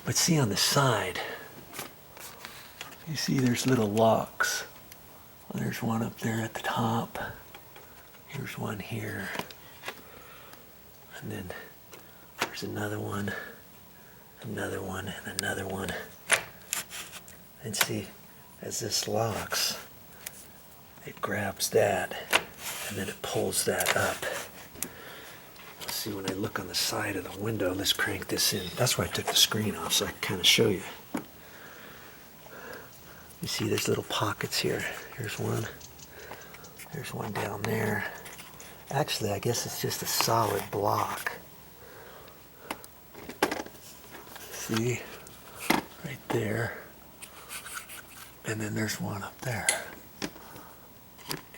But see on the side, you see there's little locks. Well, there's one up there at the top. Here's one here. And then there's another one, and another one. And see, as this locks, it grabs that, and then it pulls that up. See, when I look on the side of the window, let's crank this in. That's why I took the screen off, so I can kind of show you. You see there's little pockets here. Here's one. There's one down there. Actually, I guess it's just a solid block. See? Right there. And then there's one up there.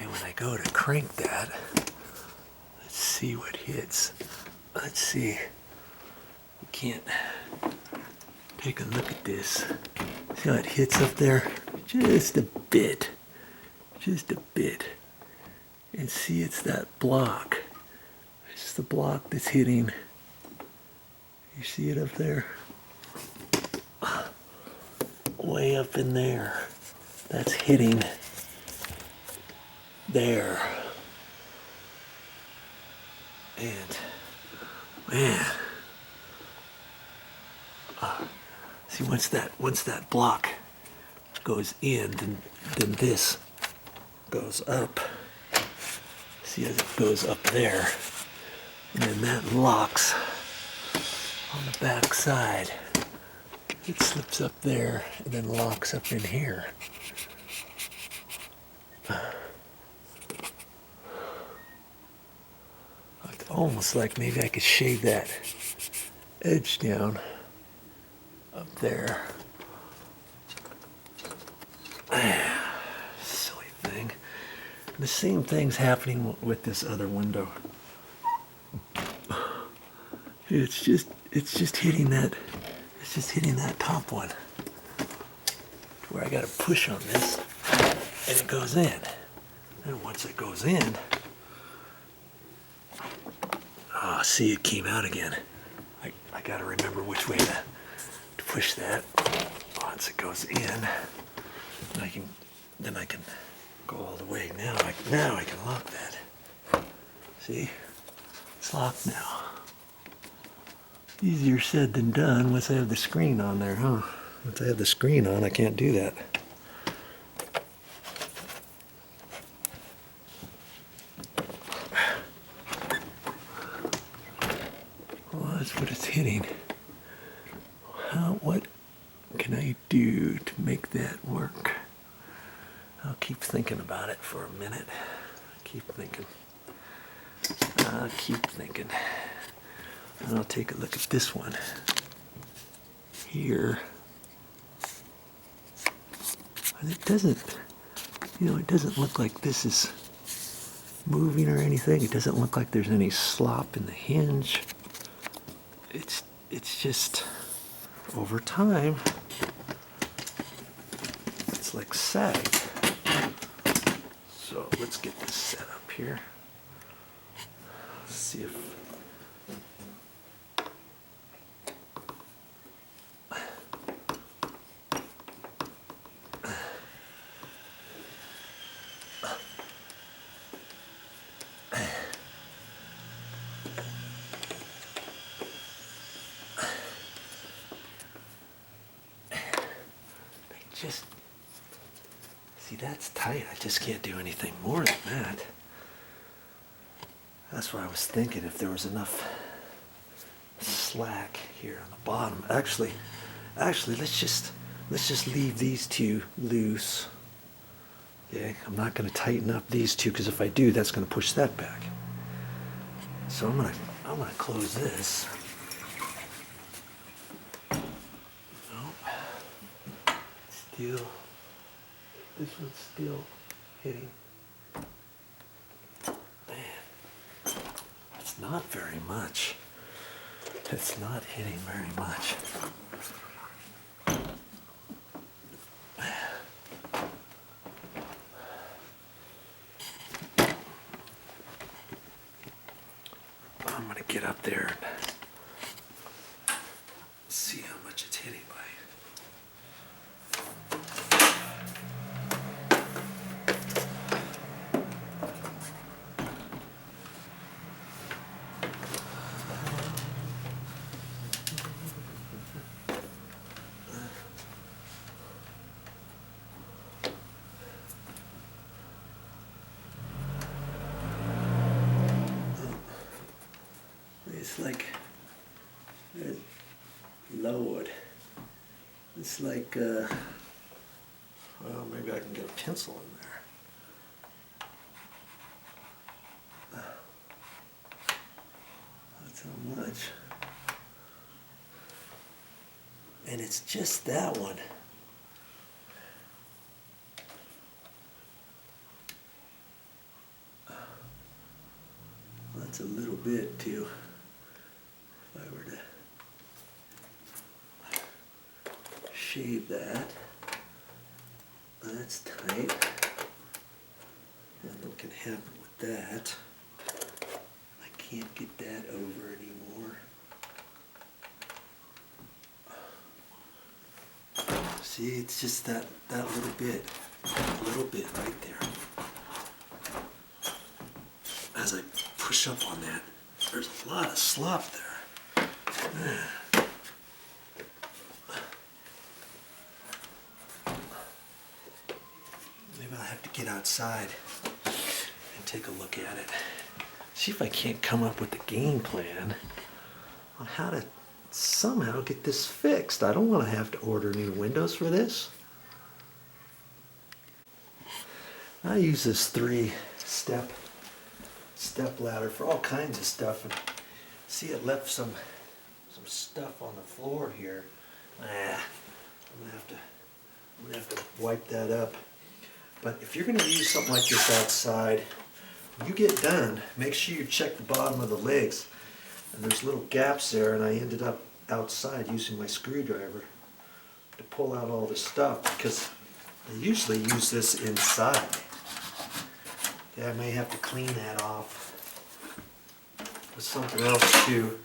And when I go to crank that, let's see what hits. Let's see. We can't take a look at this. See how it hits up there? Just a bit. Just a bit. And see, it's that block. It's the block that's hitting. You see it up there? Way up in there. That's hitting there. And man, see, once that block goes in, then this goes up. See, as it goes up there, and then that locks on the back side. It slips up there and then locks up in here. Almost like maybe I could shave that edge down up there. Silly thing. The same thing's happening with this other window. It's just hitting that. It's just hitting that top one. Where I got to push on this, and it goes in. And once it goes in, see, it came out again. I got to remember which way to push that. Once it goes in, then I can go all the way. Now I can lock that. See, it's locked now. Easier said than done once I have the screen on there, huh? Once I have the screen on, I can't do that. Well, that's what it's hitting. What can I do to make that work? I'll keep thinking about it for a minute. Keep thinking. And I'll take a look at this one here. And it doesn't look like this is moving or anything. It doesn't look like there's any slop in the hinge. It's just over time, it's like sagged. So let's get this set up here. Let's see if see, that's tight. I just can't do anything more than that. That's why I was thinking if there was enough slack here on the bottom. Actually, let's just leave these two loose. Okay, I'm not going to tighten up these two because if I do, that's going to push that back. So I'm gonna close this. Nope. Still. This one's still hitting. Man, it's not very much. It's not hitting very much. I'm gonna get up there. see how much it's hitting by. It's like lowered. It's like, well, maybe I can get a pencil in there. That's how much. And it's just that one. That's a little bit too. If I were to shave that, that's tight. Nothing can happen with that. I can't get that over anymore. See, it's just that little bit right there. As I push up on that, there's a lot of slop there. Maybe I'll have to get outside and take a look at it. See if I can't come up with a game plan on how to somehow get this fixed. I don't want to have to order new windows for this. I use this 3-step ladder for all kinds of stuff, and see, it left some stuff on the floor here. I'm gonna have to wipe that up. But if you're gonna use something like this outside, when you get done, make sure you check the bottom of the legs. And there's little gaps there, and I ended up outside using my screwdriver to pull out all the stuff, because I usually use this inside. Okay, I may have to clean that off with something else too,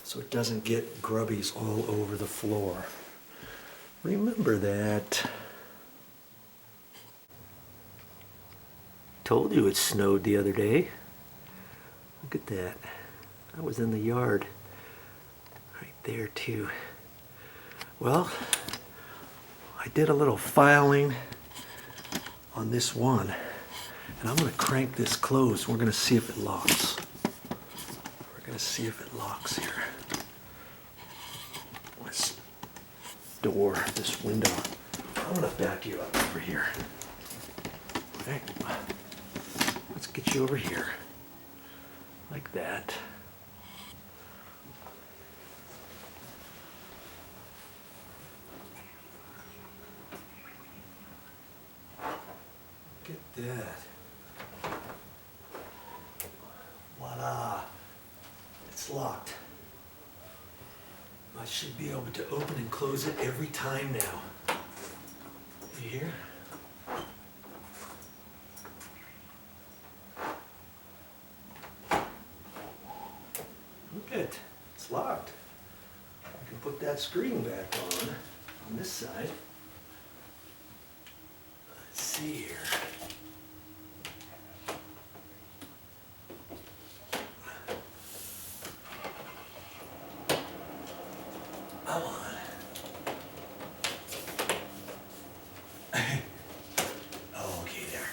so it doesn't get grubbies all over the floor. Remember that. Told you it snowed the other day. Look at that. I was in the yard right there too. Well, I did a little filing on this one, and I'm going to crank this closed. We're going to see if it locks. We're going to see if it locks here. This door, this window. I'm going to back you up over here. Okay. Let's get you over here. Like that. Look at that. Voila. It's locked. I should be able to open and close it every time now. You hear? Look at it. It's locked. I can put that screen back on this side. Let's see here. Come on. Oh, okay, there.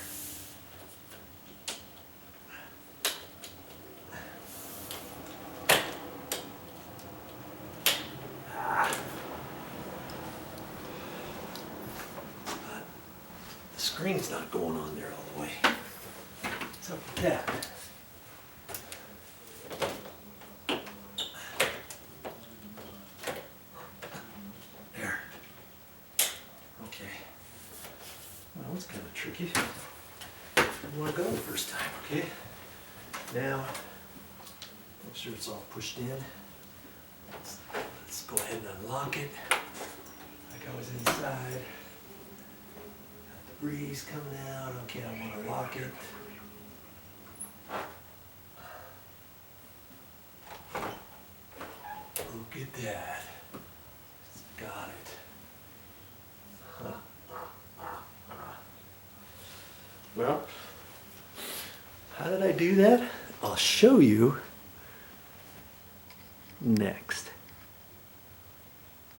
The screen's not going on there all the way. What's up with that? There. Okay. Well, that's kind of tricky. Didn't want to go the first time, okay? Now, make sure it's all pushed in. Let's go ahead and unlock it. Like I was inside. Got the breeze coming out. Okay, I want to lock it. Look at that. Got it. Well, how did I do that? I'll show you next.